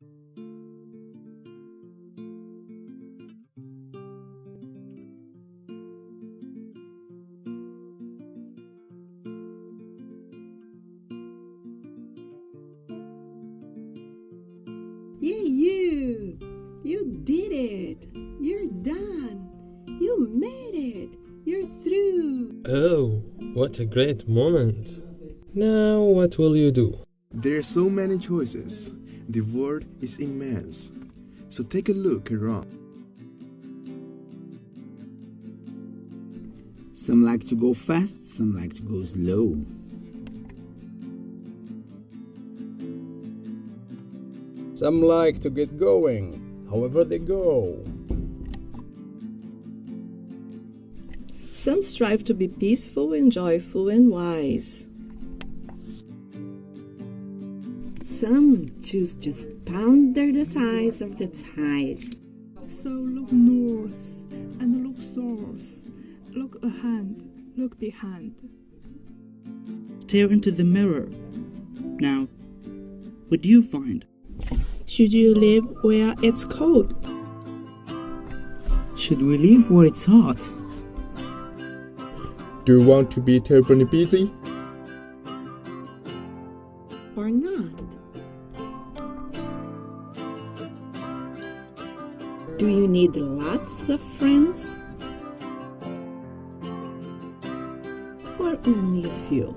Yeah, you did it. You're done. You made it. You're through. Oh, what a great moment. Now what will you do? There are so many choices. The world is immense. So take a look around. Some like to go fast, some like to go slow. Some like to get going, however they go. Some strive to be peaceful and joyful and wise. Some choose to ponder the size of the tide. So look north and look south. Look ahead, look behind. Stare into the mirror. Now, what do you find? Should you live where it's cold? Should we live where it's hot? Do you want to be terribly busy? Or not? Do you need lots of friends? Or only a few?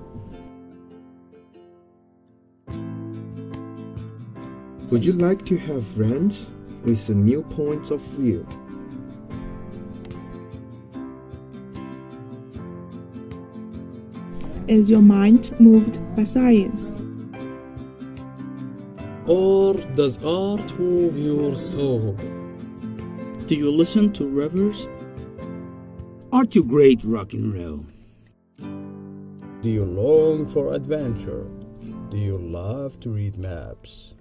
Would you like to have friends with new points of view? Is your mind moved by science? Or does art move your soul? Do you listen to rivers? Or to great rock and roll? Do you long for adventure? Do you love to read maps?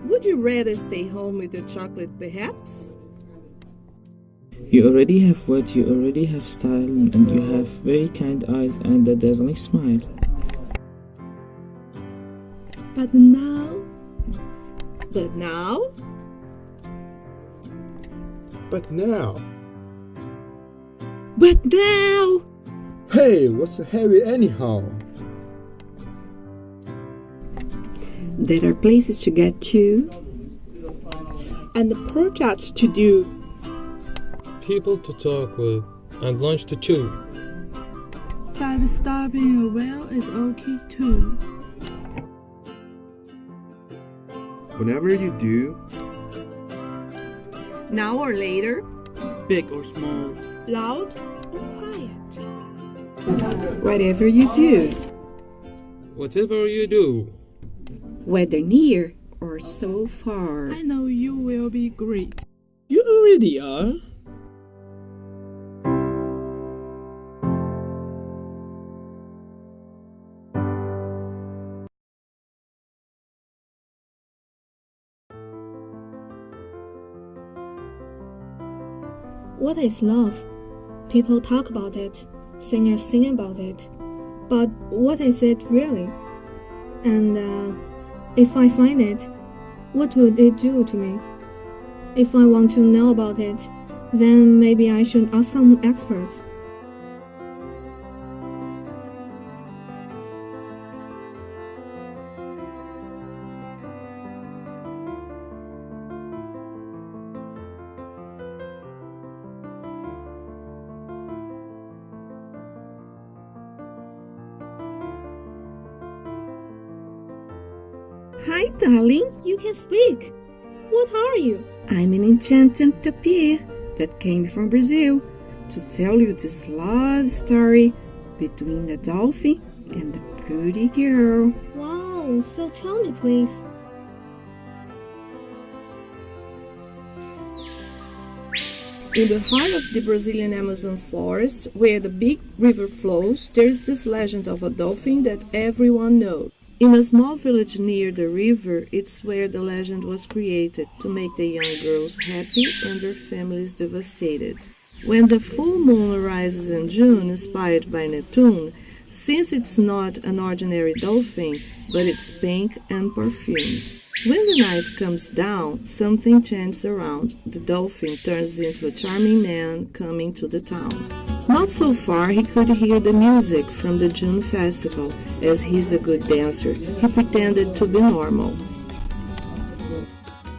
Would you rather stay home with your chocolate, perhaps? You already have what, you already have style, and you have very kind eyes and a dazzling smile. But now, But now, But now, But now! hey, what's so heavy anyhow? There are places to get to. and the projects to do. People to talk with and lunch to chew. But stopping a well is okay too. Whenever you do, now or later, Big or small. Loud or quiet. Whatever you do, Whatever you do, whether near or so far. I know you will be great. You already are. What is love? People talk about it, singers sing about it. But what is it really? And if I find it, what would it do to me? If I want to know about it, then maybe I should ask some experts. Hi, darling. You can speak. What are you? I'm an enchanted tapir that came from Brazil to tell you this love story between the dolphin and the pretty girl. Wow, so tell me please. in the heart of the Brazilian Amazon forest, where the big river flows, there is this legend of a dolphin that everyone knows. In a small village near the river, it's where the legend was created to make the young girls happy and their families devastated. When the full moon arises in June, inspired by Neptune, since it's not an ordinary dolphin, but it's pink and perfumed. When the night comes down, something changes around. The dolphin turns into a charming man coming to the town. Not so far, he could hear the music from the June festival. As he's a good dancer, he pretended to be normal.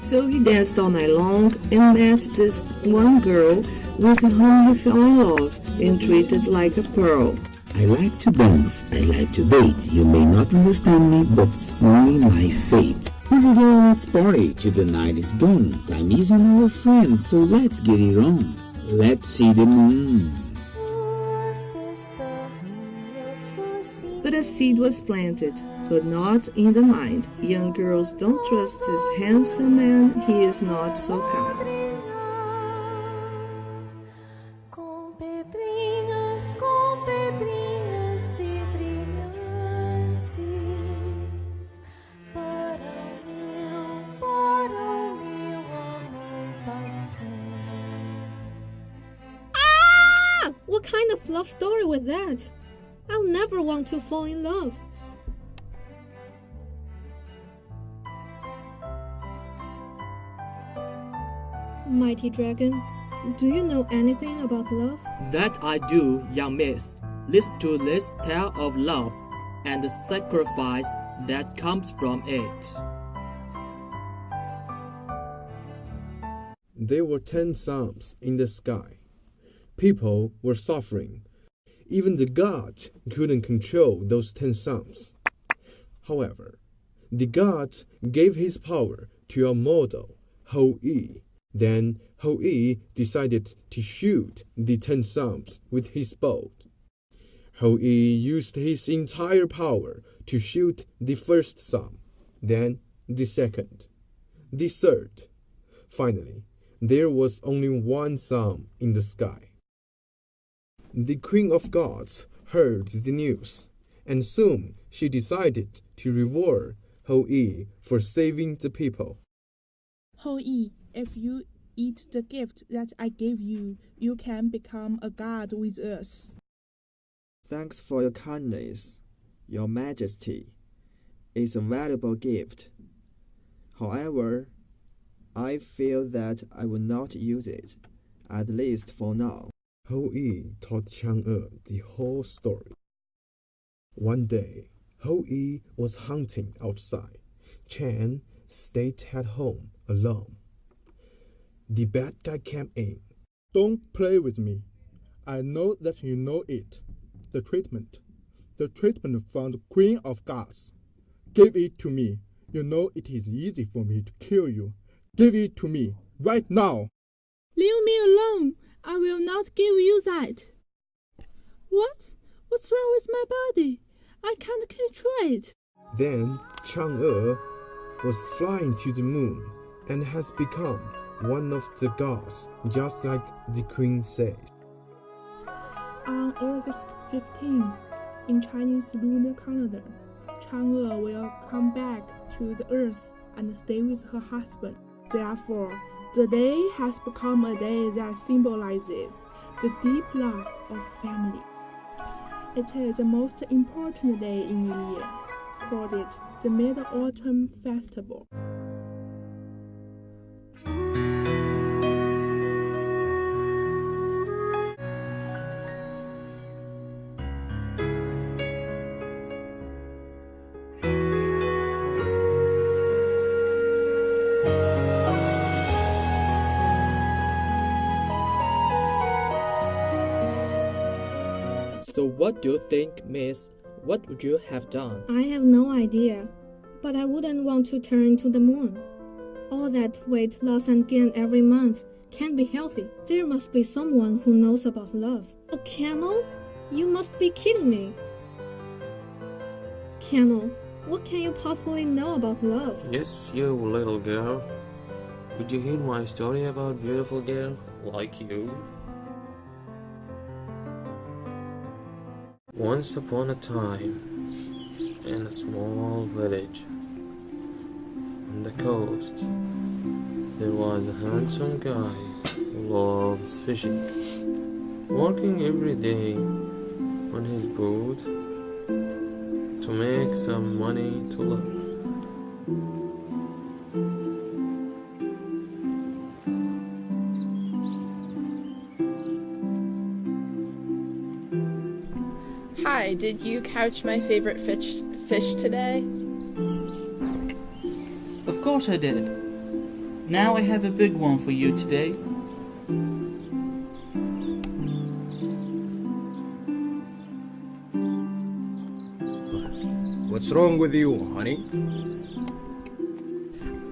So he danced all night long and met this one girl with whom he fell in love and treated like a pearl. I like to dance, I like to date. You may not understand me, but it's only my fate. Every girl let's party till the night is gone. Time isn't our friend, so let's get it on. Let's see the moon. But a seed was planted, but not in the mind. Young girls don't trust this handsome man, he is not so kind. What kind of love story was that? I'll never want to fall in love. Mighty Dragon, do you know anything about love? That I do, young miss. Listen to this tale of love and the sacrifice that comes from it. There were 10 suns in the sky. People were suffering. Even the gods couldn't control those 10 suns. However, the god gave his power to a mortal, Ho-E. Then Ho-E decided to shoot the 10 suns with his bow. Ho-E used his entire power to shoot the first sun, then the second, the third. Finally, there was only one sun in the sky. The Queen of Gods heard the news, and soon she decided to reward Ho-E for saving the people. Ho-E, if you eat the gift that I gave you, you can become a god with us. Thanks for your kindness, Your Majesty. It's a valuable gift. However, I feel that I will not use it, at least for now. Ho-E told Chang'e the whole story. One day, Ho-E was hunting outside. Chang stayed at home alone. The bad guy came in. Don't play with me. I know that you know it. The treatment from the Queen of Gods. Give it to me. You know it is easy for me to kill you. Give it to me, right now. Leave me alone. I will not give you that. What's wrong with my body? I can't control it. Then Chang'e was flying to the moon and has become one of the gods, just like the queen said. On August 15th, in Chinese lunar calendar, Chang'e will come back to the earth and stay with her husband. Therefore, the day has become a day that symbolizes the deep love of family. It is the most important day in the year, called it the Mid-Autumn Festival. So what do you think, miss? What would you have done? I have no idea, but I wouldn't want to turn to the moon. All that weight loss and gain every month can't be healthy. There must be someone who knows about love. A camel? You must be kidding me. Camel, what can you possibly know about love? Yes, you little girl. Would you hear my story about beautiful girl like you? Once upon a time, in a small village on the coast, there was a handsome guy who loves fishing, working every day on his boat to make some money to live. Hi, did you catch my favorite fish today? Of course I did. Now I have a big one for you today. What's wrong with you, honey?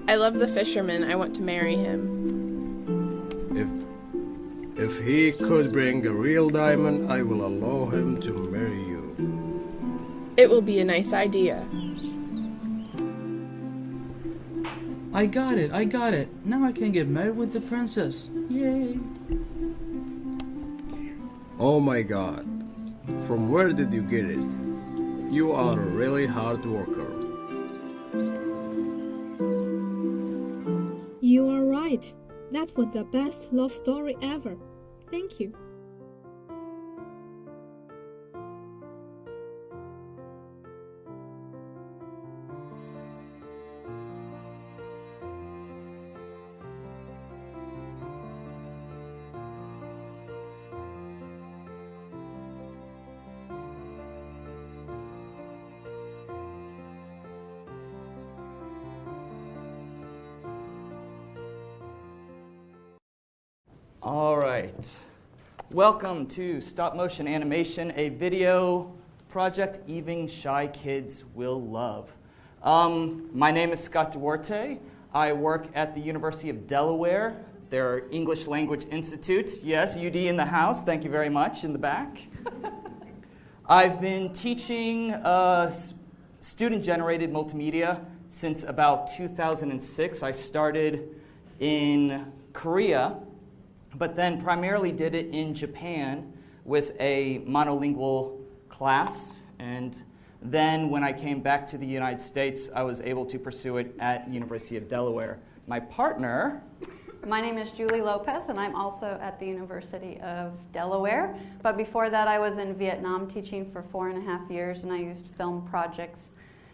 I love the fisherman. I want to marry him. If he could bring a real diamond, I will allow him to marry you. It will be a nice idea. I got it. Now I can get married with the princess. Yay! Oh my God. From where did you get it? You are a really hard worker. You are right. That was the best love story ever. Thank you. All right. Welcome to Stop Motion Animation, a video project even shy kids will love. My name is Scott Duarte. I work at the University of Delaware, their English Language Institute. Yes, UD in the house. Thank you very much in the back. I've been teaching student-generated multimedia since about 2006. I started in Korea, but then primarily did it in Japan with a monolingual class. And then when I came back to the United States, I was able to pursue it at University of Delaware. My partner... My name is Julie Lopez, and I'm also at the University of Delaware. But before that, I was in Vietnam teaching for 4.5 years, and I used film projects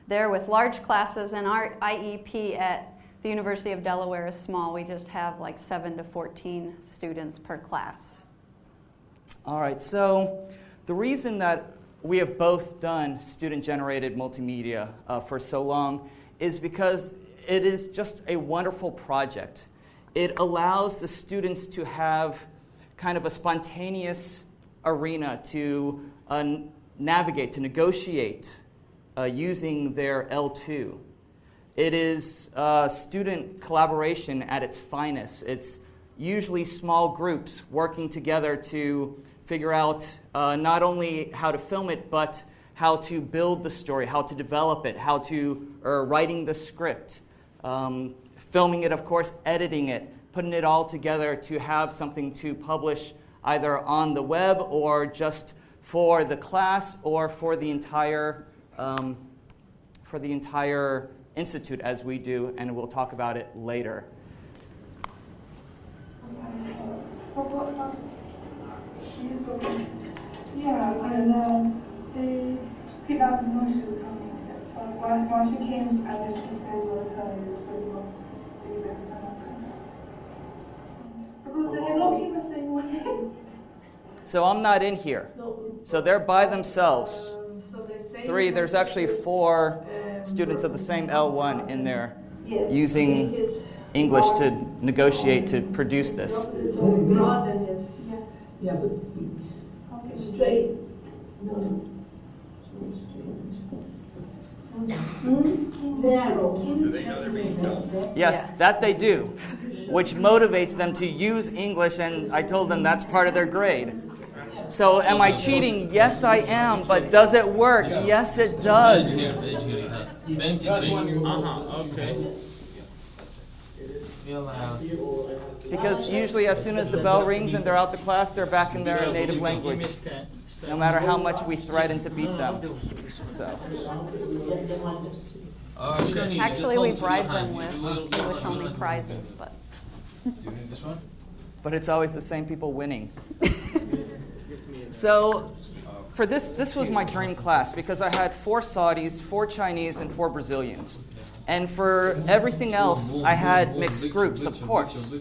there with large classes. And our IEP at the University of Delaware is small. We just have like 7 to 14 students per class. All right, so the reason that we have both done student-generated multimedia for so long is because it is just a wonderful project. It allows the students to have kind of a spontaneous arena to navigate, to negotiate using their L2. It is student collaboration at its finest. It's usually small groups working together to figure out not only how to film it, but how to build the story, how to develop it, how to writing the script, filming it, of course, editing it, putting it all together to have something to publish either on the web or just for the class or for the entire institute as we do, and we'll talk about it later. Yeah, and they picked up no she's coming. When she came, I just guys were telling me because they're looking the same way. So I'm not in here. So they're by themselves. Three, there's actually 4 students of the same L1 in there using English to negotiate to produce this. Yeah, but straight. No. Do they know they're being filmed? Yes, that they do, which motivates them to use English, and I told them that's part of their grade. So am I cheating? Yes, I am, but does it work? Yes, it does. Because usually as soon as the bell rings and they're out the class, they're back in their native language, no matter how much we threaten to beat them. So. Actually, we bribe them with English-only prizes, but... But it's always the same people winning. So for this was my dream class because I had 4 Saudis, 4 Chinese, and 4 Brazilians. And for everything else, I had mixed groups, of course.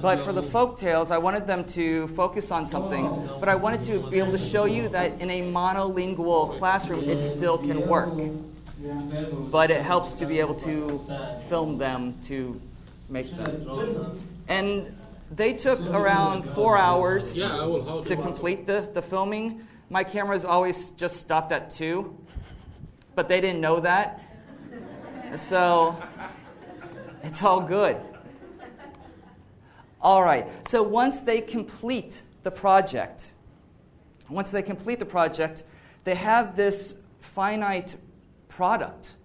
But for the folk tales, I wanted them to focus on something, but I wanted to be able to show you that in a monolingual classroom, it still can work. But it helps to be able to film them to make them. And they took around 4 hours to complete the filming. My cameras always just stopped at 2, but they didn't know that. So it's all good. All right, so once they complete the project, they have this finite product.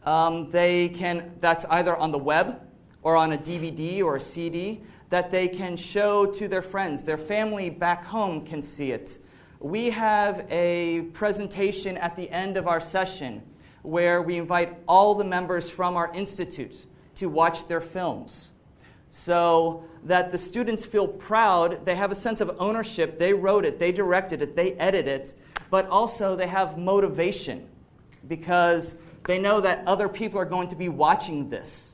That's either on the web or on a DVD or a CD that they can show to their friends. Their family back home can see it. We have a presentation at the end of our session where we invite all the members from our institute to watch their films so that the students feel proud. They have a sense of ownership. They wrote it, they directed it, they edited it, but also they have motivation because they know that other people are going to be watching this.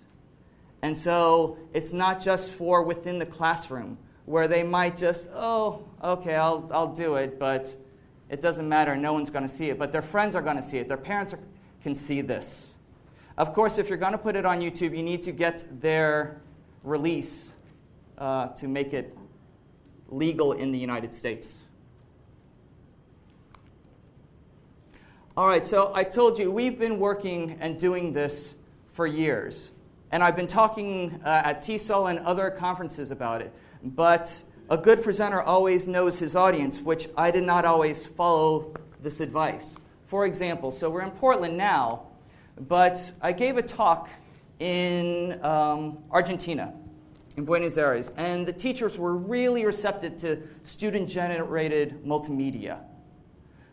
And so it's not just for within the classroom where they might just, oh, okay, I'll do it, but it doesn't matter, no one's going to see it. But their friends are going to see it, their parents can see this. Of course, if you're going to put it on YouTube, you need to get their release to make it legal in the United States. All right, so I told you we've been working and doing this for years. And I've been talking at TESOL and other conferences about it. But a good presenter always knows his audience, which I did not always follow this advice. For example, so we're in Portland now, but I gave a talk in Argentina, in Buenos Aires, and the teachers were really receptive to student-generated multimedia.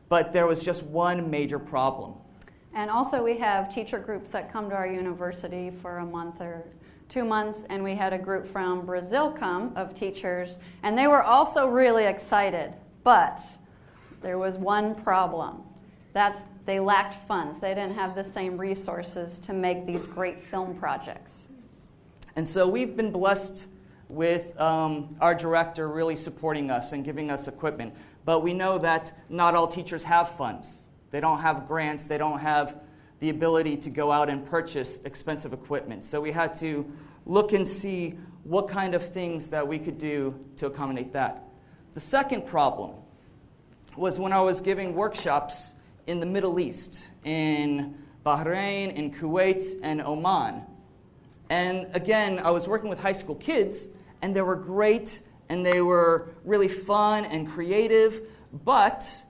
But there was just one major problem. And also we have teacher groups that come to our university for a month or 2 months, and we had a group from Brazil come of teachers, and they were also really excited. But there was one problem. They lacked funds. They didn't have the same resources to make these great film projects. And so we've been blessed with our director really supporting us and giving us equipment. But we know that not all teachers have funds. They don't have grants. They don't have the ability to go out and purchase expensive equipment. So we had to look and see what kind of things that we could do to accommodate that. The second problem was when I was giving workshops in the Middle East, in Bahrain, in Kuwait, and Oman. And again, I was working with high school kids, and they were great, and they were really fun and creative, but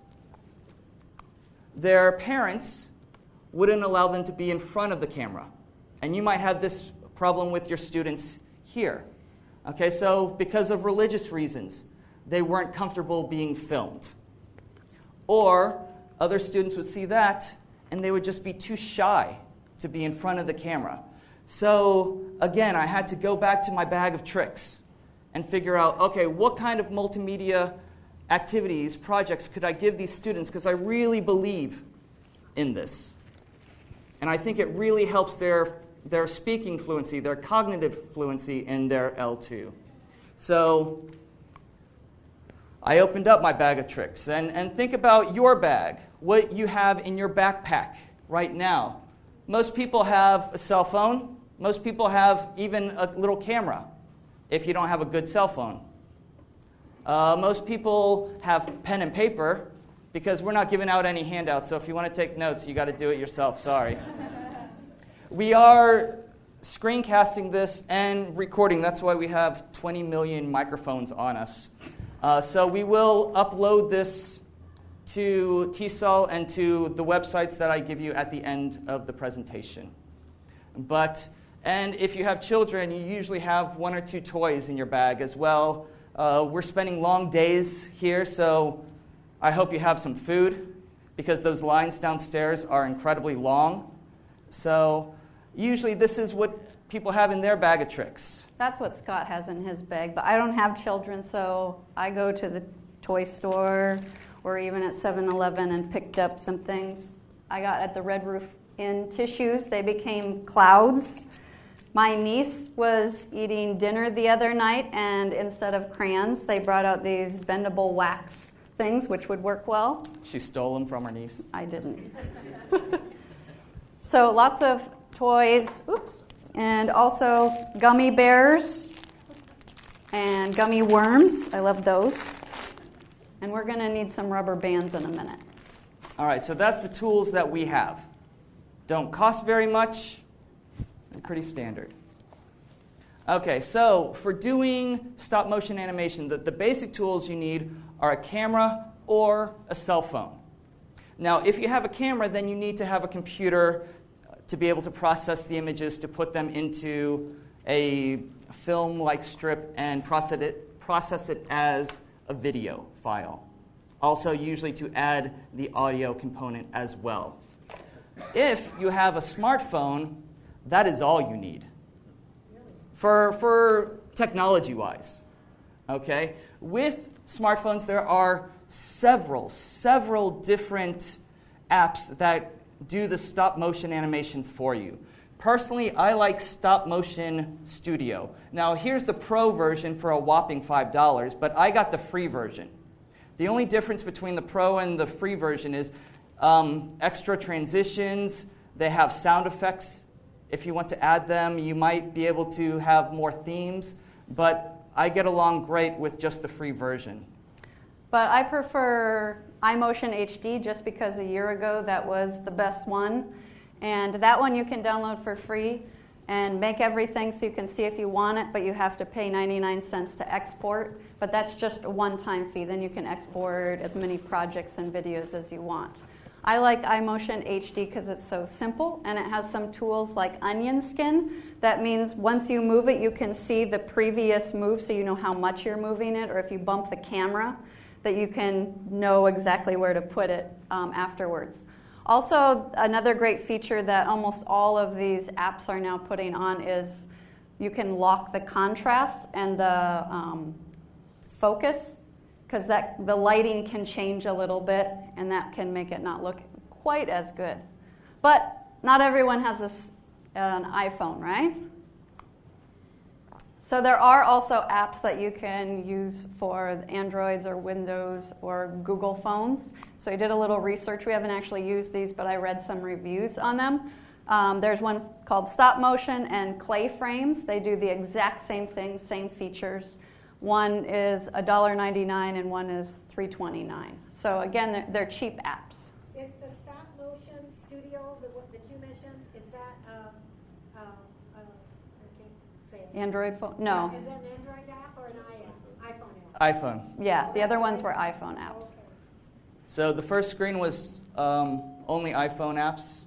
their parents wouldn't allow them to be in front of the camera. And you might have this problem with your students here. Okay, so because of religious reasons, they weren't comfortable being filmed. Or other students would see that, and they would just be too shy to be in front of the camera. So again, I had to go back to my bag of tricks and figure out, okay, what kind of multimedia activities, projects could I give these students, because I really believe in this. And I think it really helps their speaking fluency, their cognitive fluency in their L2. So I opened up my bag of tricks. And think about your bag, what you have in your backpack right now. Most people have a cell phone. Most people have even a little camera if you don't have a good cell phone. Most people have pen and paper because we're not giving out any handouts. So if you want to take notes, you got to do it yourself. Sorry. We are screencasting this and recording. That's why we have 20 million microphones on us. So we will upload this to TESOL and to the websites that I give you at the end of the presentation. And if you have children, you usually have 1 or 2 toys in your bag as well. We're spending long days here, so I hope you have some food because those lines downstairs are incredibly long. So usually this is what people have in their bag of tricks. That's what Scott has in his bag, but I don't have children, so I go to the toy store or even at 7-Eleven and picked up some things. I got at the Red Roof in tissues. They became clouds. My niece was eating dinner the other night, and instead of crayons, they brought out these bendable wax things, which would work well. She stole them from her niece. I didn't. So lots of toys, and also gummy bears and gummy worms. I love those. And we're going to need some rubber bands in a minute. All right, so that's the tools that we have. Don't cost very much. They're pretty standard. Okay, so for doing stop motion animation, the basic tools you need are a camera or a cell phone. Now, if you have a camera, then you need to have a computer to be able to process the images, to put them into a film-like strip and process it as a video file. Also, usually to add the audio component as well. If you have a smartphone, that is all you need. For technology-wise, okay? With smartphones, there are several different apps that do the stop motion animation for you. Personally, I like Stop Motion Studio. Now, here's the pro version for a whopping $5, but I got the free version. The only difference between the pro and the free version is extra transitions. They have sound effects. If you want to add them, you might be able to have more themes, but I get along great with just the free version. But I prefer iMotion HD just because a year ago that was the best one. And that one you can download for free and make everything so you can see if you want it, but you have to pay 99 cents to export. But that's just a one-time fee. Then you can export as many projects and videos as you want. I like iMotion HD because it's so simple, and it has some tools like onion skin. That means once you move it, you can see the previous move so you know how much you're moving it, or if you bump the camera, that you can know exactly where to put it afterwards. Also, another great feature that almost all of these apps are now putting on is you can lock the contrast and the focus, because the lighting can change a little bit, and that can make it not look quite as good. But not everyone has an iPhone, right? So there are also apps that you can use for Androids or Windows or Google phones. So I did a little research. We haven't actually used these, but I read some reviews on them. There's one called Stop Motion and Clay Frames. They do the exact same thing, same features. One is $1.99 and one is $3.29. So again, they're cheap apps. Is the Stop Motion Studio, the you mentioned, is that Android phone? No. Is that an Android app or an iPhone app? iPhone. Yeah, the other ones were iPhone apps. Okay. So the first screen was only iPhone apps.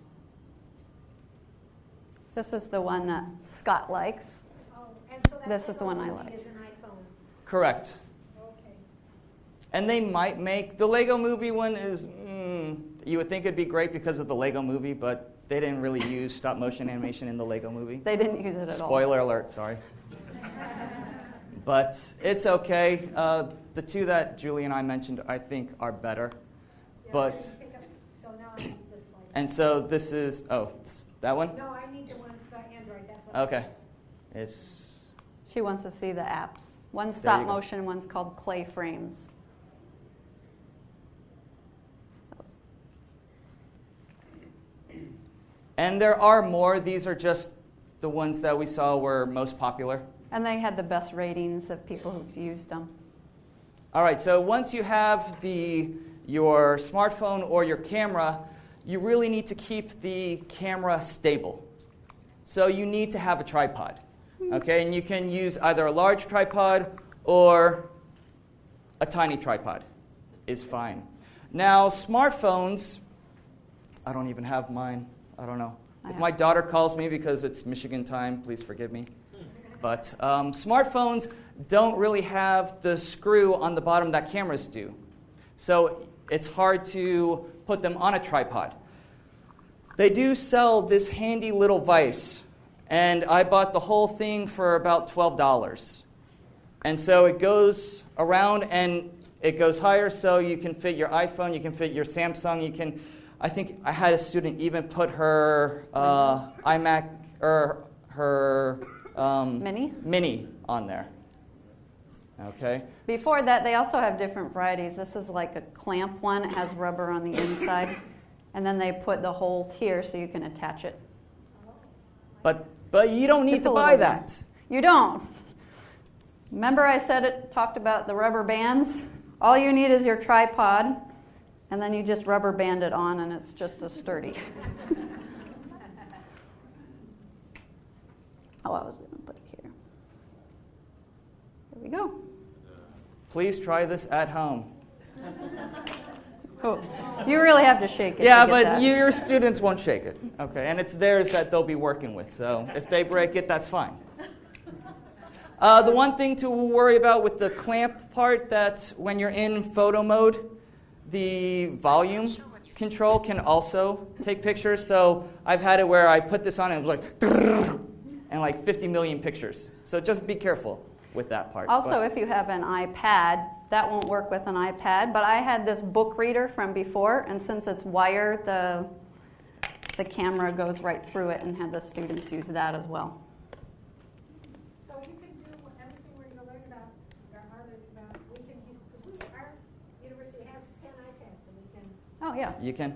This is the one that Scott likes. Oh, and so this is the one I like. Is an iPhone. Correct. Okay. And they might make, the Lego Movie one is, you would think it'd be great because of the Lego Movie, but they didn't really use stop motion animation in the Lego Movie. They didn't use it at all. Spoiler alert, sorry. But it's okay. The two that Julie and I mentioned, I think, are better. Yeah, but so now I need this slide. and so this is that one? No, I need the one for Android. That's what. Okay. It's. She wants to see the apps. One's stop motion, one's called Clay Frames. And there are more. These are just the ones that we saw were most popular. And they had the best ratings of people who've used them. All right, so once you have your smartphone or your camera, you really need to keep the camera stable. So you need to have a tripod. Okay, and you can use either a large tripod or a tiny tripod is fine. Now, smartphones, I don't even have mine. I don't know. If my daughter calls me because it's Michigan time, please forgive me. But smartphones don't really have the screw on the bottom that cameras do. So it's hard to put them on a tripod. They do sell this handy little vise, and I bought the whole thing for about $12. And so it goes around and it goes higher, so you can fit your iPhone, you can fit your Samsung, you can I think I had a student even put her iMac or her Mini on there. Okay. Before that, they also have different varieties. This is like a clamp one. It has rubber on the inside. And then they put the holes here so you can attach it. But you don't need to buy that. You don't. Remember I talked about the rubber bands? All you need is your tripod, and then you just rubber band it on, and it's just as sturdy. Oh, I was going to put it here. There we go. Please try this at home. Oh, you really have to shake it. Yeah, but your students won't shake it. Okay, and it's theirs that they'll be working with. So if they break it, that's fine. The one thing to worry about with the clamp part, that when you're in photo mode, the volume control can also take pictures. So I've had it where I put this on and it was like, and like 50 million pictures. So just be careful with that part. Also, if you have an iPad, that won't work with an iPad, but I had this book reader from before, and since it's wired, the camera goes right through it, and had the students use that as well. So you can do everything we're going to learn about, we can do, because our university has 10 iPads, and we can... Oh, yeah. You can.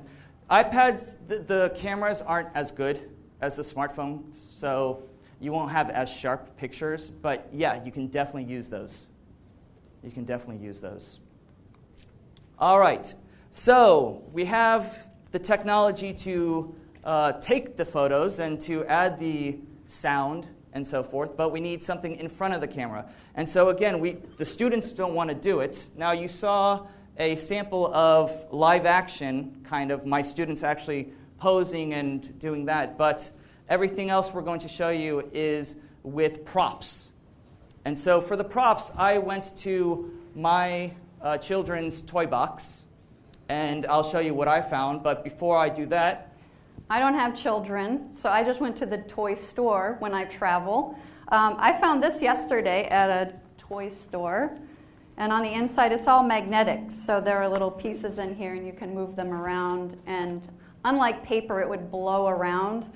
iPads, the cameras aren't as good as the smartphone, so you won't have as sharp pictures, but yeah, you can definitely use those. You can definitely use those. All right, so we have the technology to take the photos and to add the sound and so forth, but we need something in front of the camera. And so again, the students don't want to do it. Now you saw a sample of live action, kind of, my students actually posing and doing that, but everything else we're going to show you is with props. And so for the props, I went to my children's toy box, and I'll show you what I found. But before I do that... I don't have children, so I just went to the toy store when I travel. I found this yesterday at a toy store, and on the inside it's all magnetic. So there are little pieces in here, and you can move them around. And unlike paper, it would blow around,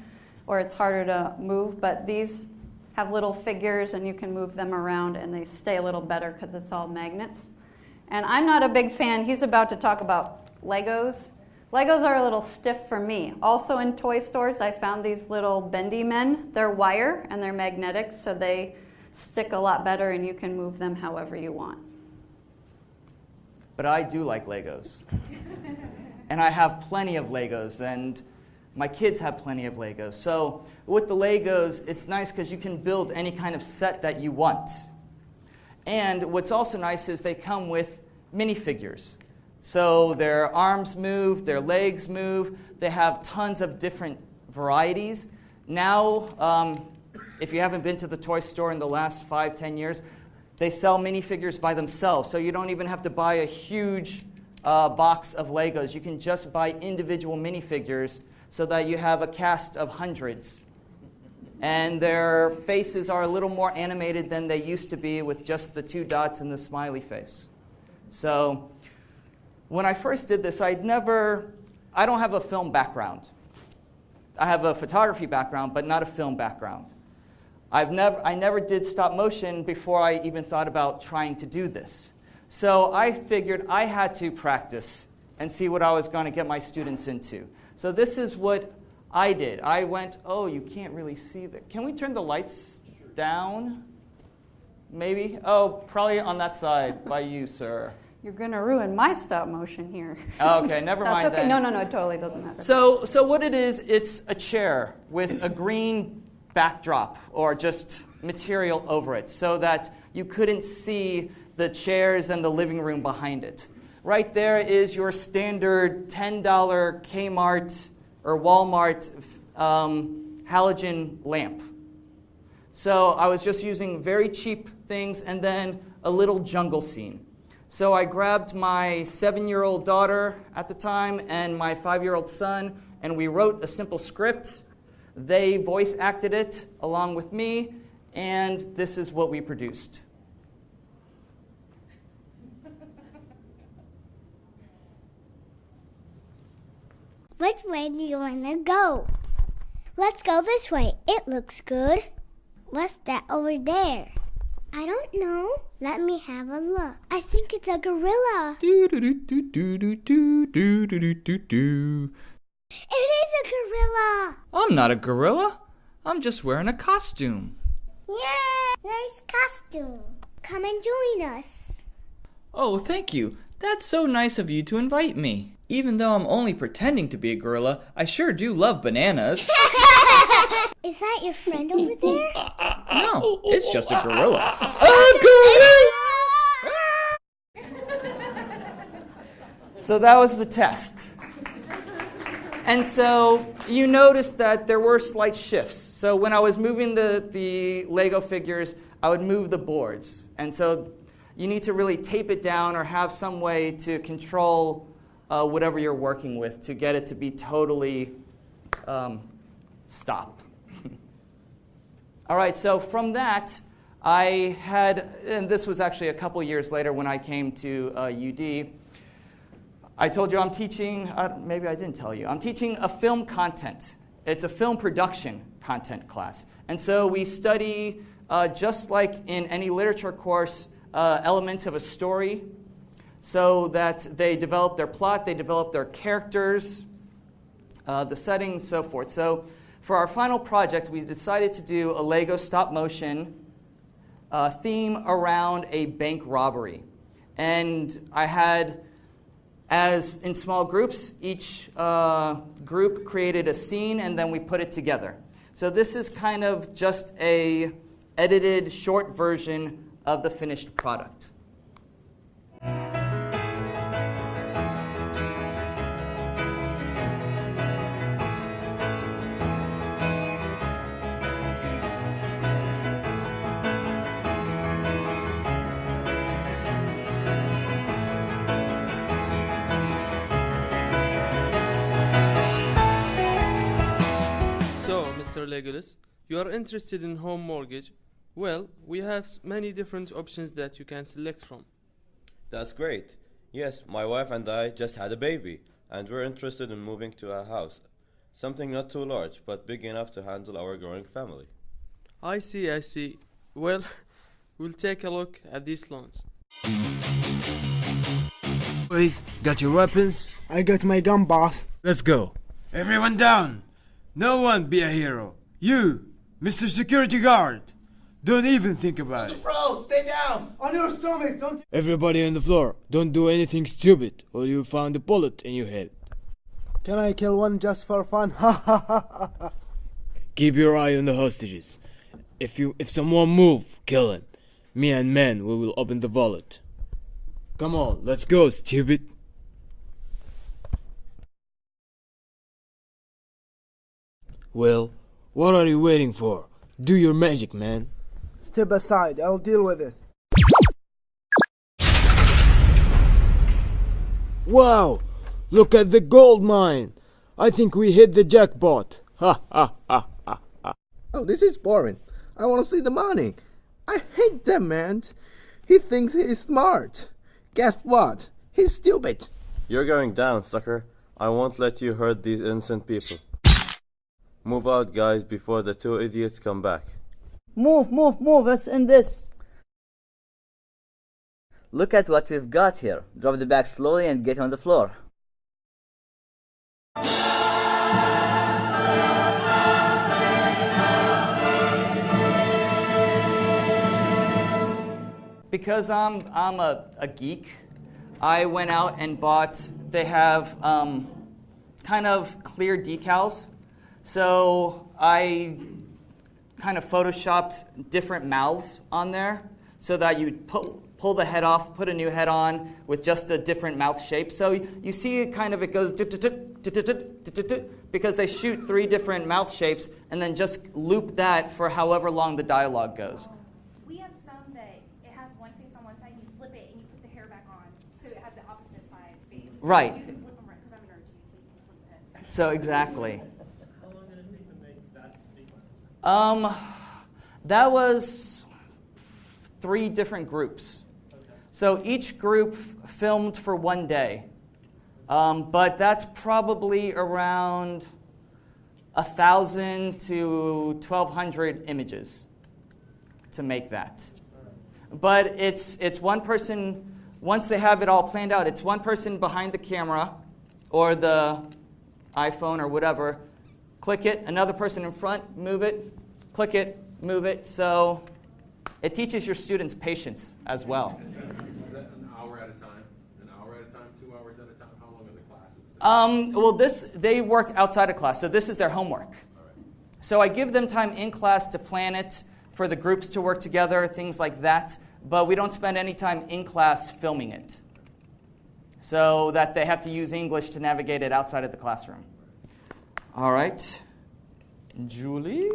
or it's harder to move, but these have little figures and you can move them around and they stay a little better because it's all magnets. And I'm not a big fan. He's about to talk about Legos. Legos are a little stiff for me. Also in toy stores, I found these little bendy men. They're wire and they're magnetic, so they stick a lot better and you can move them however you want. But I do like Legos. And I have plenty of Legos, and my kids have plenty of Legos. So with the Legos, it's nice because you can build any kind of set that you want. And what's also nice is they come with minifigures. So their arms move, their legs move. They have tons of different varieties. Now, if you haven't been to the toy store in the last 5-10 years, they sell minifigures by themselves. So you don't even have to buy a huge box of Legos. You can just buy individual minifigures so that you have a cast of hundreds. And their faces are a little more animated than they used to be with just the 2 dots and the smiley face. So when I first did this, I don't have a film background. I have a photography background, but not a film background. I never did stop motion before I even thought about trying to do this. So I figured I had to practice and see what I was going to get my students into. So this is what I did. I went, oh, you can't really see that. Can we turn the lights down? Maybe? Oh, probably on that side by you, sir. You're going to ruin my stop motion here. Okay, never mind That's okay. then. No, it totally doesn't matter. So what it is, it's a chair with a green backdrop or just material over it so that you couldn't see the chairs and the living room behind it. Right there is your standard $10 Kmart or Walmart halogen lamp. So I was just using very cheap things and then a little jungle scene. So I grabbed my 7-year-old daughter at the time and my 5-year-old son, and we wrote a simple script. They voice acted it along with me, and this is what we produced. Which way do you want to go? Let's go this way. It looks good. What's that over there? I don't know. Let me have a look. I think it's a gorilla. It is a gorilla. I'm not a gorilla. I'm just wearing a costume. Yeah, nice costume. Come and join us. Oh, thank you. That's so nice of you to invite me. Even though I'm only pretending to be a gorilla, I sure do love bananas. Is that your friend over there? No, it's just a gorilla. So that was the test. And so you noticed that there were slight shifts. So when I was moving the Lego figures, I would move the boards. And so you need to really tape it down or have some way to control whatever you're working with to get it to be totally stop. All right, so from that, I had, and this was actually a couple years later when I came to UD, I told you I'm teaching, maybe I didn't tell you, I'm teaching a film content. It's a film production content class. And so we study, just like in any literature course, elements of a story so that they develop their plot, they develop their characters, the settings, so forth. So for our final project, we decided to do a Lego stop motion theme around a bank robbery. And I had, as in small groups, each group created a scene and then we put it together. So this is kind of just a edited short version of the finished product. Mr. Legolas, you are interested in home mortgage. Well, we have many different options that you can select from. That's great. Yes, my wife and I just had a baby, and we're interested in moving to a house. Something not too large, but big enough to handle our growing family. I see. Well, we'll take a look at these loans. Boys, got your weapons? I got my gun, boss. Let's go. Everyone down! No one be a hero. You, Mr. Security Guard, don't even think about it. Bro, stay down! On your stomach, don't... Everybody on the floor, don't do anything stupid, or you'll find a bullet in your head. Can I kill one just for fun? Ha ha ha ha! Keep your eye on the hostages. If someone move, kill him. Me and man, we will open the wallet. Come on, let's go, stupid. Well, what are you waiting for? Do your magic, man. Step aside, I'll deal with it. Wow! Look at the gold mine! I think we hit the jackpot. Ha ha ha ha ha. Oh, this is boring. I want to see the money. I hate that man. He thinks he is smart. Guess what? He's stupid. You're going down, sucker. I won't let you hurt these innocent people. Move out, guys, before the two idiots come back. Move. Let's end this. Look at what we've got here. Drop the bag slowly and get on the floor. Because I'm a geek, I went out and bought, they have kind of clear decals. So I kind of photoshopped different mouths on there so that you pull the head off, put a new head on with just a different mouth shape. So you see it kind of, it goes because they shoot 3 different mouth shapes and then just loop that for however long the dialogue goes. We have some that it has one face on one side, you flip it and you put the hair back on so it has the opposite side face. Right. You can flip them right, because I'm a nerd too, so you can flip the heads. So exactly. That was 3 different groups. So each group filmed for 1 day. But that's probably around 1,000 to 1,200 images to make that. But it's one person, once they have it all planned out, it's one person behind the camera or the iPhone or whatever. Click it, another person in front, move it, click it, move it. So it teaches your students patience as well. Is that an hour at a time? An hour at a time? 2 hours at a time? How long are the classes? Well, they work outside of class, so this is their homework. So I give them time in class to plan it, for the groups to work together, things like that, but we don't spend any time in class filming it, so that they have to use English to navigate it outside of the classroom. All right, Julie?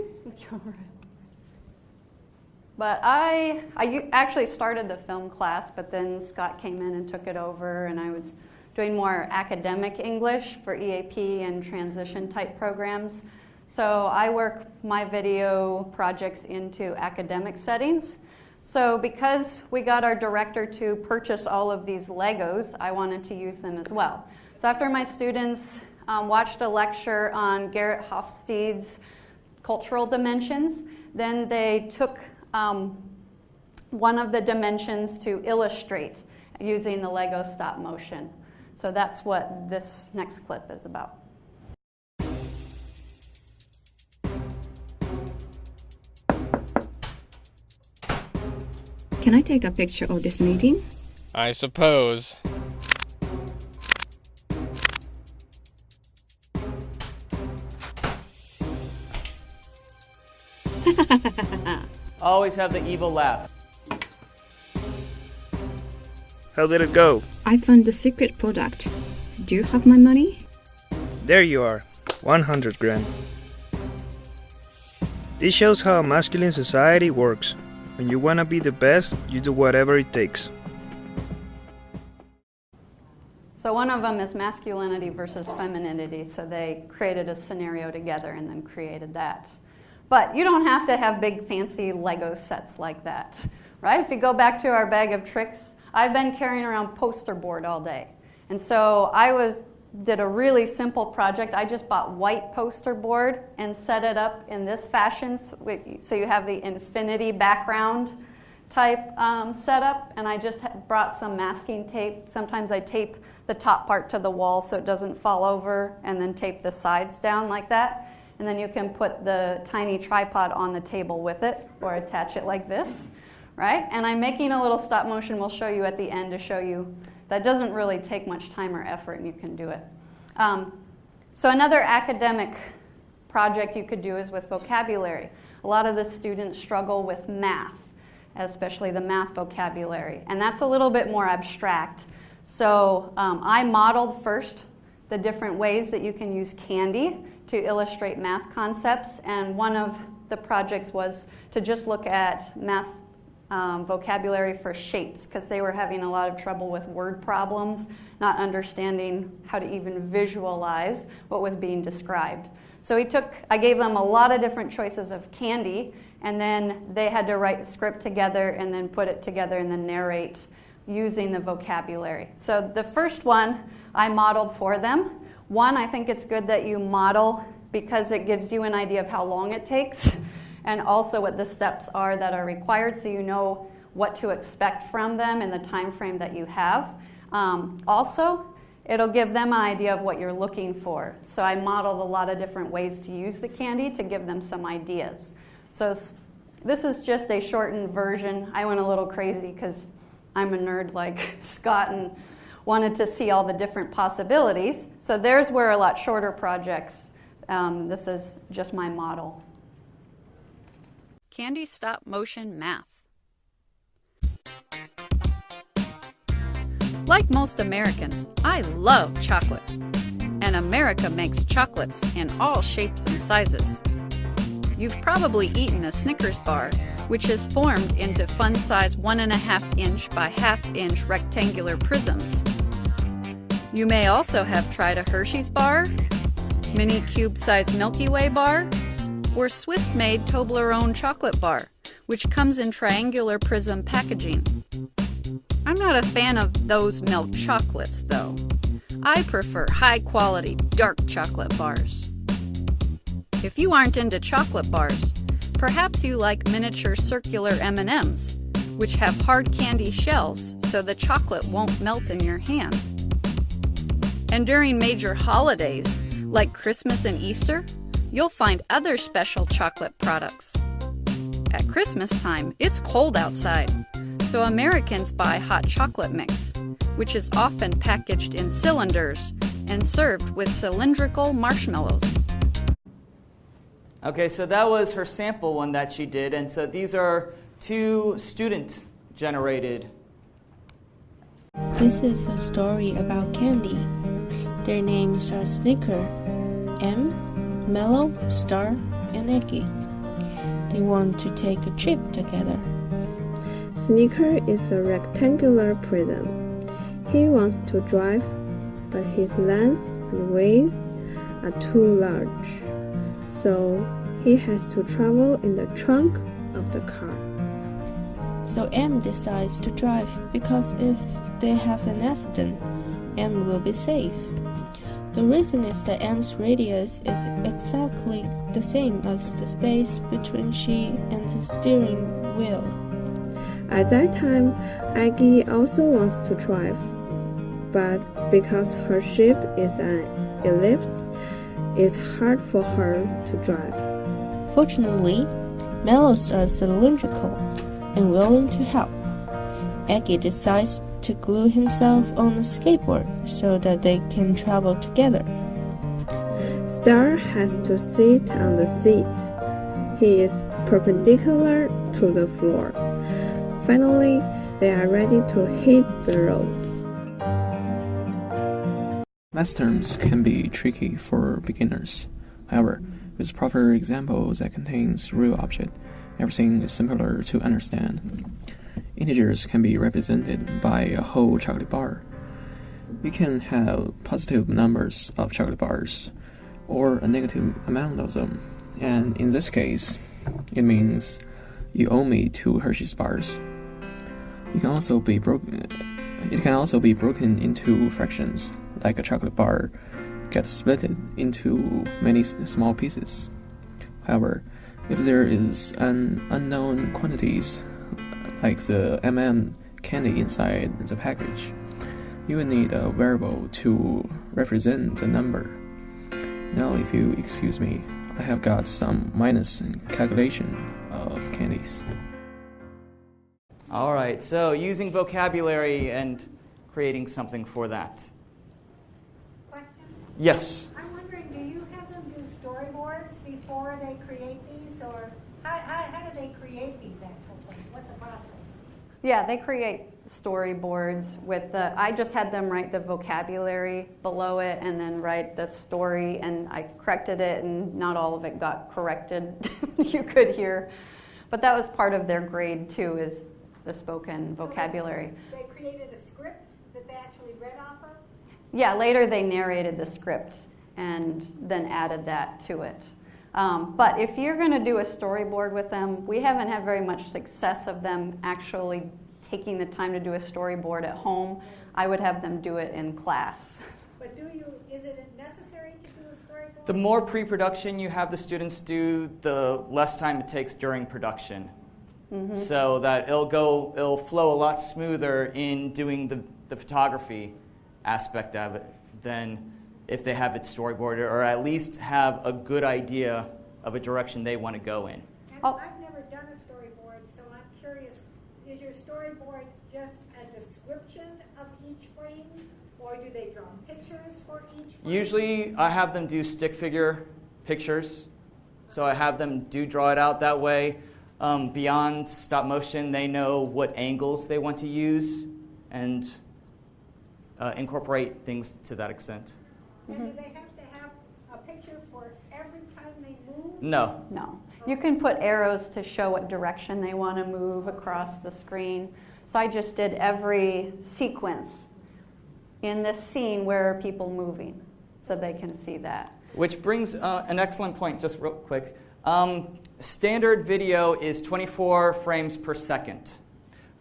But I actually started the film class, but then Scott came in and took it over, and I was doing more academic English for EAP and transition type programs. So I work my video projects into academic settings. So because we got our director to purchase all of these Legos, I wanted to use them as well. So after my students watched a lecture on Garrett Hofstede's cultural dimensions, then they took one of the dimensions to illustrate using the Lego stop motion. So that's what this next clip is about. Can I take a picture of this meeting? I suppose. Always have the evil laugh. How did it go? I found the secret product. Do you have my money? There you are. 100 grand. This shows how a masculine society works. When you want to be the best, you do whatever it takes. So one of them is masculinity versus femininity. So they created a scenario together and then created that. But you don't have to have big fancy Lego sets like that, right? If you go back to our bag of tricks, I've been carrying around poster board all day. And so did a really simple project. I just bought white poster board and set it up in this fashion. So you have the infinity background type setup. And I just brought some masking tape. Sometimes I tape the top part to the wall so it doesn't fall over, and then tape the sides down like that. And then you can put the tiny tripod on the table with it or attach it like this, right? And I'm making a little stop motion we'll show you at the end to show you that doesn't really take much time or effort, and you can do it. So another academic project you could do is with vocabulary. A lot of the students struggle with math, especially the math vocabulary, and that's a little bit more abstract. So I modeled first the different ways that you can use candy to illustrate math concepts, and one of the projects was to just look at math vocabulary for shapes, because they were having a lot of trouble with word problems, not understanding how to even visualize what was being described. So I gave them a lot of different choices of candy, and then they had to write a script together and then put it together and then narrate using the vocabulary. So the first one I modeled for them. One, I think it's good that you model because it gives you an idea of how long it takes and also what the steps are that are required, so you know what to expect from them in the time frame that you have. Also, it'll give them an idea of what you're looking for. So I modeled a lot of different ways to use the candy to give them some ideas. So this is just a shortened version. I went a little crazy because I'm a nerd like Scott and wanted to see all the different possibilities. So theirs were a lot shorter projects. This is just my model. Candy stop motion math. Like most Americans, I love chocolate. And America makes chocolates in all shapes and sizes. You've probably eaten a Snickers bar, which is formed into fun-size 1.5 inch by 1/2 inch rectangular prisms. You may also have tried a Hershey's bar, mini cube-sized Milky Way bar, or Swiss-made Toblerone chocolate bar, which comes in triangular prism packaging. I'm not a fan of those milk chocolates, though. I prefer high-quality dark chocolate bars. If you aren't into chocolate bars, perhaps you like miniature circular M&Ms, which have hard candy shells so the chocolate won't melt in your hand. And during major holidays, like Christmas and Easter, you'll find other special chocolate products. At Christmas time, it's cold outside, so Americans buy hot chocolate mix, which is often packaged in cylinders and served with cylindrical marshmallows. Okay, so that was her sample one that she did, and so these are 2 student-generated. This is a story about candy. Their names are Snicker, M, Mellow, Star, and Eggy. They want to take a trip together. Snicker is a rectangular prism. He wants to drive, but his length and weight are too large. So he has to travel in the trunk of the car. So M decides to drive because if they have an accident, M will be safe. The reason is that M's radius is exactly the same as the space between she and the steering wheel. At that time, Aggie also wants to drive, but because her ship is an ellipse, it's hard for her to drive. Fortunately, Mellows are cylindrical and willing to help. Aggie decides to glue himself on a skateboard so that they can travel together. Star has to sit on the seat. He is perpendicular to the floor. Finally, they are ready to hit the road. Math terms can be tricky for beginners. However, with proper examples that contains real object, everything is simpler to understand. Integers can be represented by a whole chocolate bar. You can have positive numbers of chocolate bars, or a negative amount of them, and in this case, it means you owe me 2 Hershey's bars. It can also be broken into fractions, like a chocolate bar gets split into many small pieces. However, if there is an unknown quantities, like the candy inside the package, you will need a variable to represent the number. Now, if you excuse me, I have got some minus calculation of candies. All right, so using vocabulary and creating something for that. Question? Yes. I'm wondering, do you have them do storyboards before they create these, or how do they create these actual things? What's the process? Yeah, they create storyboards with I just had them write the vocabulary below it and then write the story, and I corrected it, and not all of it got corrected, you could hear. But that was part of their grade too, is the spoken vocabulary. They created a script that they actually read off of? Yeah, later they narrated the script and then added that to it. But if you're going to do a storyboard with them, we haven't had very much success of them actually taking the time to do a storyboard at home. I would have them do it in class. But is it necessary to do a storyboard? The more pre-production you have the students do, the less time it takes during production. Mm-hmm. So that it'll flow a lot smoother in doing the photography aspect of it than if they have it storyboarded, or at least have a good idea of a direction they want to go in. And I've never done a storyboard, so I'm curious, is your storyboard just a description of each frame, or do they draw pictures for each frame? Usually I have them do stick figure pictures, so I have them draw it out that way. Beyond stop motion, they know what angles they want to use and incorporate things to that extent. And do they have to have a picture for every time they move? No. No. You can put arrows to show what direction they want to move across the screen. So I just did every sequence in this scene where are people moving, so they can see that. Which brings an excellent point, just real quick. Standard video is 24 frames per second.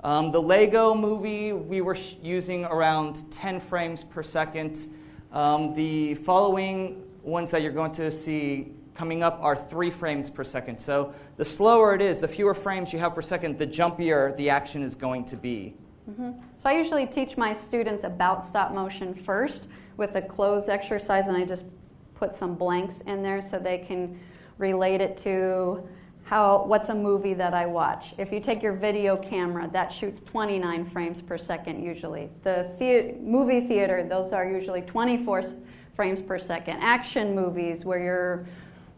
The Lego movie, we were using around 10 frames per second. The following ones that you're going to see coming up are 3 frames per second. So the slower it is, the fewer frames you have per second, the jumpier the action is going to be. So I usually teach my students about stop motion first with a clothes exercise, and I just put some blanks in there so they can relate it to what's a movie that I watch. If you take your video camera, that shoots 29 frames per second usually. The movie theater, those are usually 24 frames per second. Action movies where you're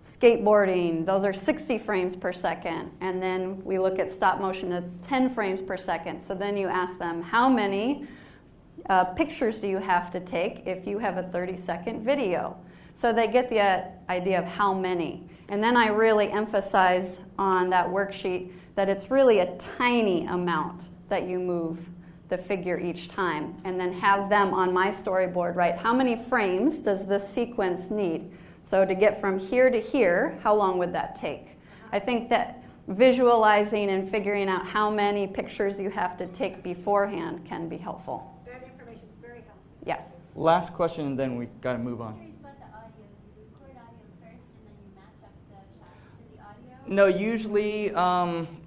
skateboarding, those are 60 frames per second. And then we look at stop motion, that's 10 frames per second. So then you ask them, how many pictures do you have to take if you have a 30-second video? So they get the idea of how many. And then I really emphasize on that worksheet that it's really a tiny amount that you move the figure each time. And then have them on my storyboard write, how many frames does this sequence need? So to get from here to here, how long would that take? I think that visualizing and figuring out how many pictures you have to take beforehand can be helpful. That information is very helpful. Yeah. Last question, and then we got to move on. No, usually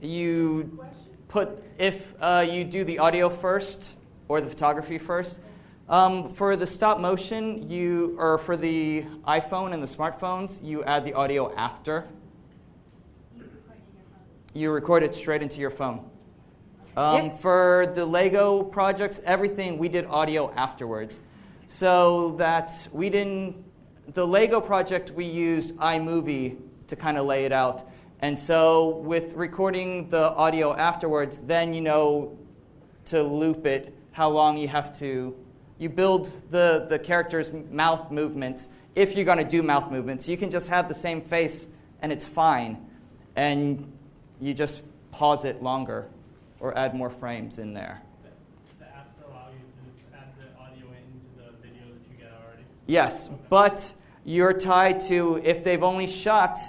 you put, if you do the audio first or the photography first. For the stop motion, or for the iPhone and the smartphones, you add the audio after. You record it straight into your phone. For the Lego projects, everything, we did audio afterwards. So that the Lego project, we used iMovie to kind of lay it out. And so with recording the audio afterwards, then you know to loop it, how long you have to. You build the character's mouth movements. If you're going to do mouth movements, you can just have the same face and it's fine. And you just pause it longer or add more frames in there. The apps allow you to just add the audio into the video that you get already? Yes, but you're tied to, if they've only shot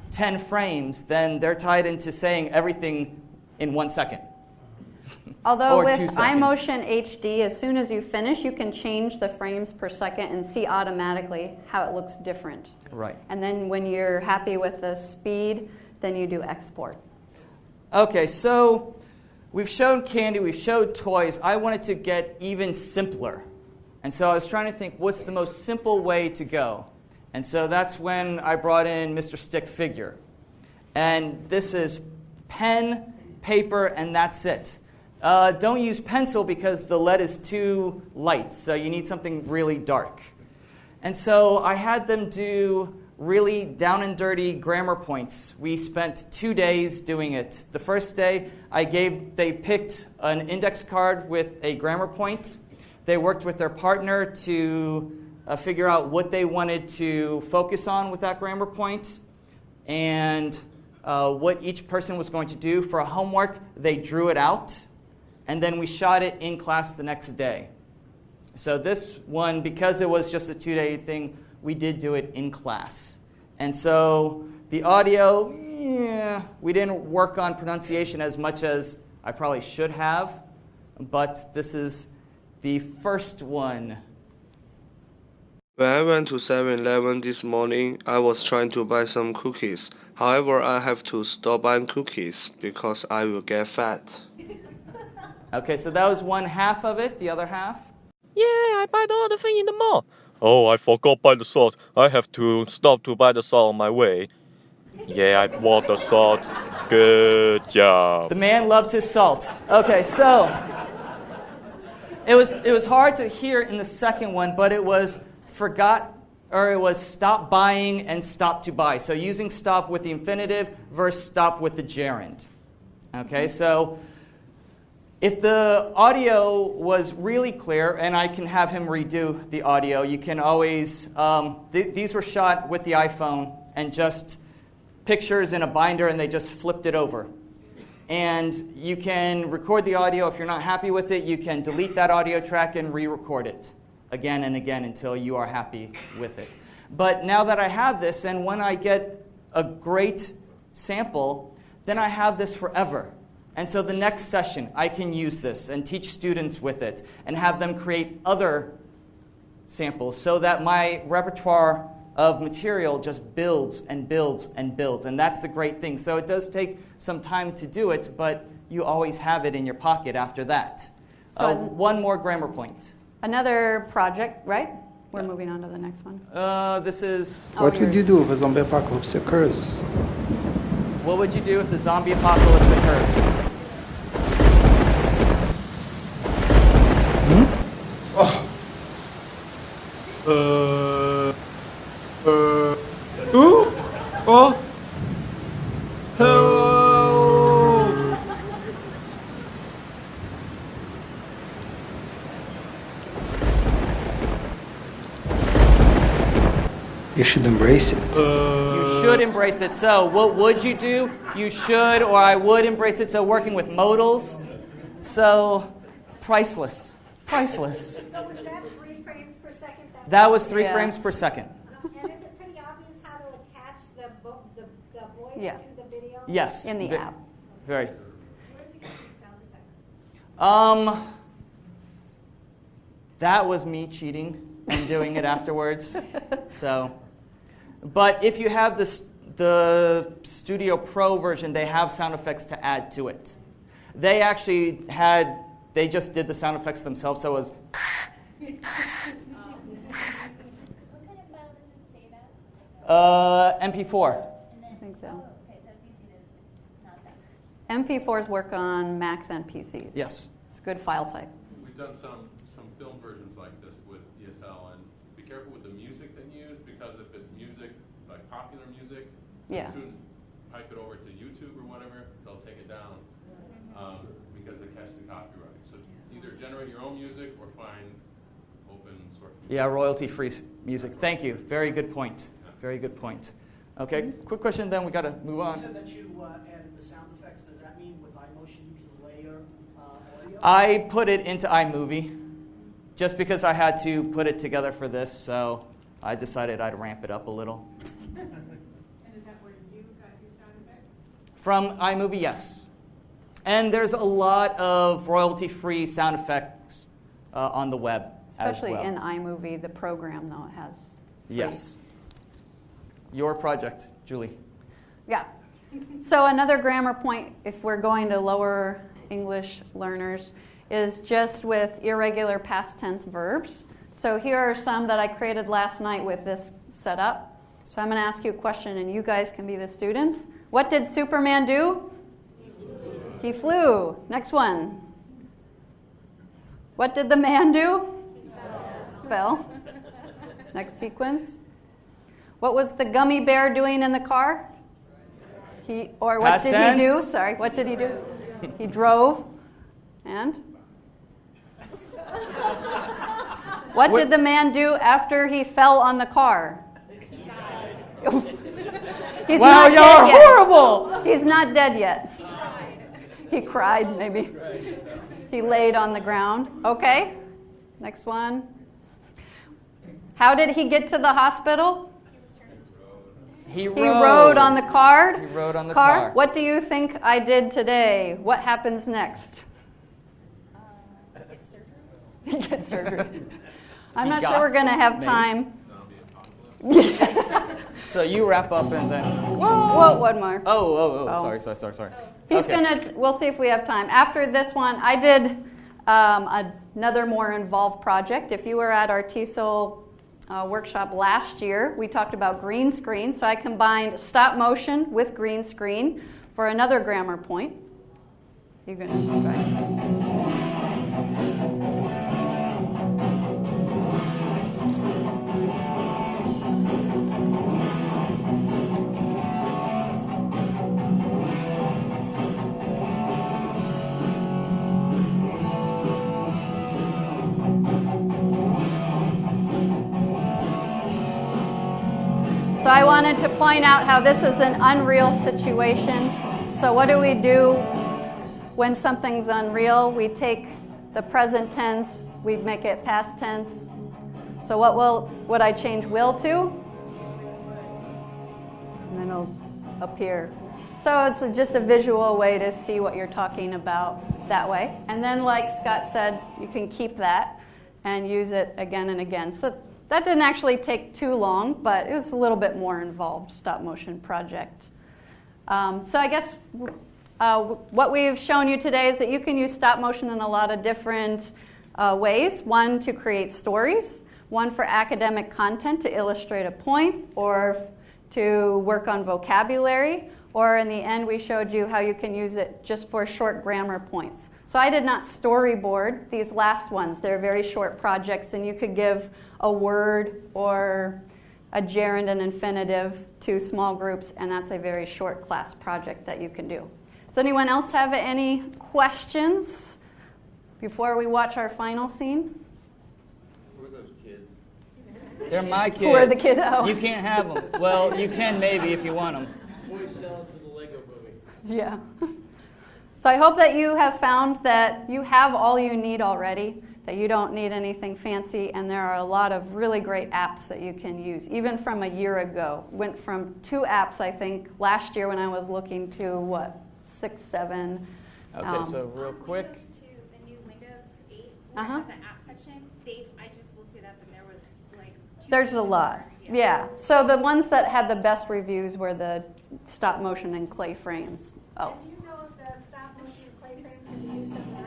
10 frames, then they're tied into saying everything in 1 second. Although with iMotion HD, as soon as you finish, you can change the frames per second and see automatically how it looks different. Right. And then when you're happy with the speed, then you do export. Okay, so we've shown candy, we've showed toys. I wanted to get even simpler. And so I was trying to think, what's the most simple way to go? And so that's when I brought in Mr. Stick Figure. And this is pen, paper, and that's it. Don't use pencil because the lead is too light, so you need something really dark. And so I had them do really down and dirty grammar points. We spent 2 days doing it. The first day, they picked an index card with a grammar point. They worked with their partner to figure out what they wanted to focus on with that grammar point and what each person was going to do. For a homework, they drew it out. And then we shot it in class the next day. So this one, because it was just a 2-day thing, we did do it in class. And so the audio, we didn't work on pronunciation as much as I probably should have, but this is the first one. When I went to 7-Eleven this morning, I was trying to buy some cookies. However, I have to stop buying cookies because I will get fat. Okay, so that was one half of it. The other half? Yeah, I buy the other thing in the mall. Oh, I forgot buy the salt. I have to stop to buy the salt on my way. Yeah, I bought the salt. Good job. The man loves his salt. Okay, so it was hard to hear in the second one, but it was stop buying and stop to buy. So using stop with the infinitive versus stop with the gerund. Okay, so if the audio was really clear, and I can have him redo the audio, you can always, these were shot with the iPhone and just pictures in a binder, and they just flipped it over. And you can record the audio. If you're not happy with it, you can delete that audio track and re-record it again and again until you are happy with it. But now that I have this, and when I get a great sample, then I have this forever. And so the next session, I can use this and teach students with it and have them create other samples so that my repertoire of material just builds and builds and builds. And that's the great thing. So it does take some time to do it, but you always have it in your pocket after that. So one more grammar point. Another project, right? We're moving on to the next one. This is... What would you do if a zombie apocalypse occurs? What would you do if the zombie apocalypse occurs? Ooh! Oh! Help! You should embrace it. You should embrace it. So what would you do? You should, or I would embrace it. So working with modals. So priceless. Priceless. So was that 3 frames per second? That was 3 frames per second. And is it pretty obvious how to attach the voice Yeah. to the video? Yes. In the app. Very. That was me cheating and doing it afterwards. So, but if you have the Studio Pro version, they have sound effects to add to it. They actually they just did the sound effects themselves, so it was. MP4. I think so. MP4s work on Macs and PCs. Yes. It's a good file type. We've done some film versions like this with TESOL, and be careful with the music that you use, because if it's music, like popular music, Yeah. students pipe it over to YouTube or whatever, they'll take it down because they catch the copyright. So either generate your own music or find open source music. Yeah, royalty-free music. Thank you. Very good point. Very good point. Okay, quick question, then we got to move on. You said that you added the sound effects. Does that mean with iMotion you can layer audio? I put it into iMovie just because I had to put it together for this, so I decided I'd ramp it up a little. And is that where you got your sound effects? From iMovie, yes. And there's a lot of royalty-free sound effects on the web Especially as well. in iMovie, the program, though, it has. Yes. Your project, Julie. Yeah. So another grammar point, if we're going to lower English learners, is just with irregular past tense verbs. So here are some that I created last night with this setup. So I'm going to ask you a question, and you guys can be the students. What did Superman do? He flew. Next one. What did the man do? He fell. Next sequence. What was the gummy bear doing in the car? What Past did tense. he do? Sorry, what did he do? He drove. And? What did the man do after he fell on the car? He died. He's Wow, not y'all dead are yet. horrible. He's not dead yet. He cried, maybe. He laid on the ground. Okay, next one. How did he get to the hospital? He rode on the card. He rode on the car. What do you think I did today? What happens next? Get surgery. I'm not sure we're going to have time. So you wrap up and then. Whoa, one more. Oh. Sorry. He's Okay. gonna. We'll see if we have time. After this one, I did another more involved project. If you were at our TESOL workshop last year, we talked about green screen. So I combined stop motion with green screen for another grammar point. You're gonna try. So I wanted to point out how this is an unreal situation. So what do we do when something's unreal? We take the present tense, we make it past tense. So what would I change will to? And then it'll appear. So it's just a visual way to see what you're talking about that way. And then like Scott said, you can keep that. and use it again and again. So that didn't actually take too long, but it was a little bit more involved stop motion project. So I guess what we've shown you today is that you can use stop motion in a lot of different ways. One, to create stories. One, for academic content to illustrate a point or to work on vocabulary. Or in the end, we showed you how you can use it just for short grammar points. So I did not storyboard these last ones. They're very short projects, and you could give a word or a gerund and infinitive to small groups, and that's a very short class project that you can do. Does anyone else have any questions before we watch our final scene? Who are those kids? They're my kids. Who are the kids? Oh. You can't have them. Well, you can maybe if you want them. Boys sell to the Lego movie. Yeah. So I hope that you have found that you have all you need already, that you don't need anything fancy, and there are a lot of really great apps that you can use, even from a year ago. Went from 2 apps, I think, last year when I was looking to, 6, 7. Okay, so real quick. Windows 2, the new Windows 8, where it has the app section, I just looked it up and there was like 2 There's a lot. Yeah. So the ones that had the best reviews were the stop motion and clay frames. Oh. Do you know if the stop motion and clay frame can be used on the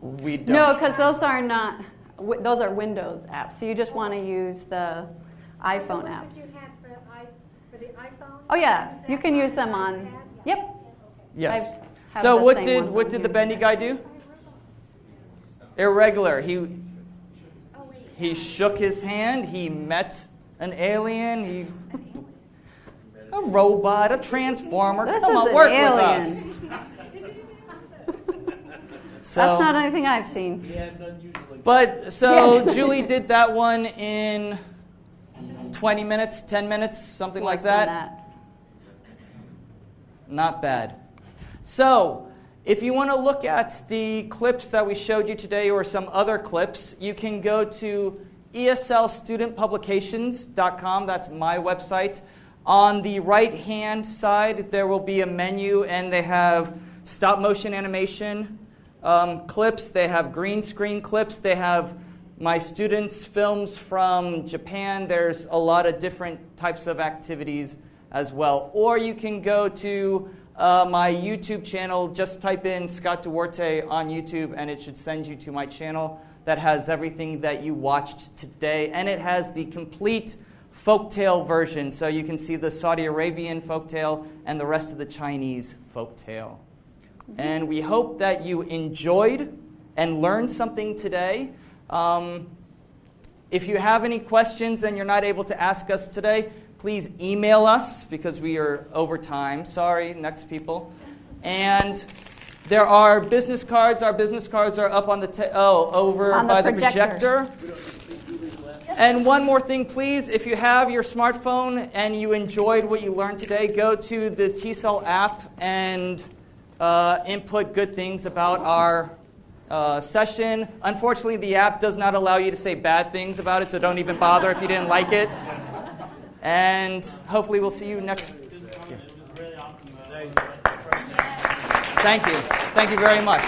iPad? We don't. No, because those are not, those are Windows apps. So you just want to use the iPhone apps. The ones that you had for the iPhone? Oh yeah, you can use them on, yep. Yes. I have So the what same ones did on the here. bendy guy do? Irregular. He shook his hand. He met an alien. A robot, a transformer. This Come is on, an work alien. with us. That's not anything I've seen. But so Julie did that one in 20 minutes, 10 minutes, something like that. Not bad. So if you want to look at the clips that we showed you today or some other clips, you can go to eslstudentpublications.com. That's my website. On the right-hand side, there will be a menu, and they have stop-motion animation clips. They have green screen clips. They have my students' films from Japan. There's a lot of different types of activities as well. Or you can go to my YouTube channel. Just type in Scott Duarte on YouTube, and it should send you to my channel that has everything that you watched today. And it has the complete folktale version, so you can see the Saudi Arabian folktale and the rest of the Chinese folktale. And we hope that you enjoyed and learned something today. If you have any questions and you're not able to ask us today, please email us because we are over time. Sorry, next people. And there are business cards. Our business cards are up on the over by the projector. And one more thing, please. If you have your smartphone and you enjoyed what you learned today, go to the TESOL app and input good things about our session. Unfortunately, the app does not allow you to say bad things about it, so don't even bother if you didn't like it. And hopefully we'll see you next. Thank you. Thank you very much.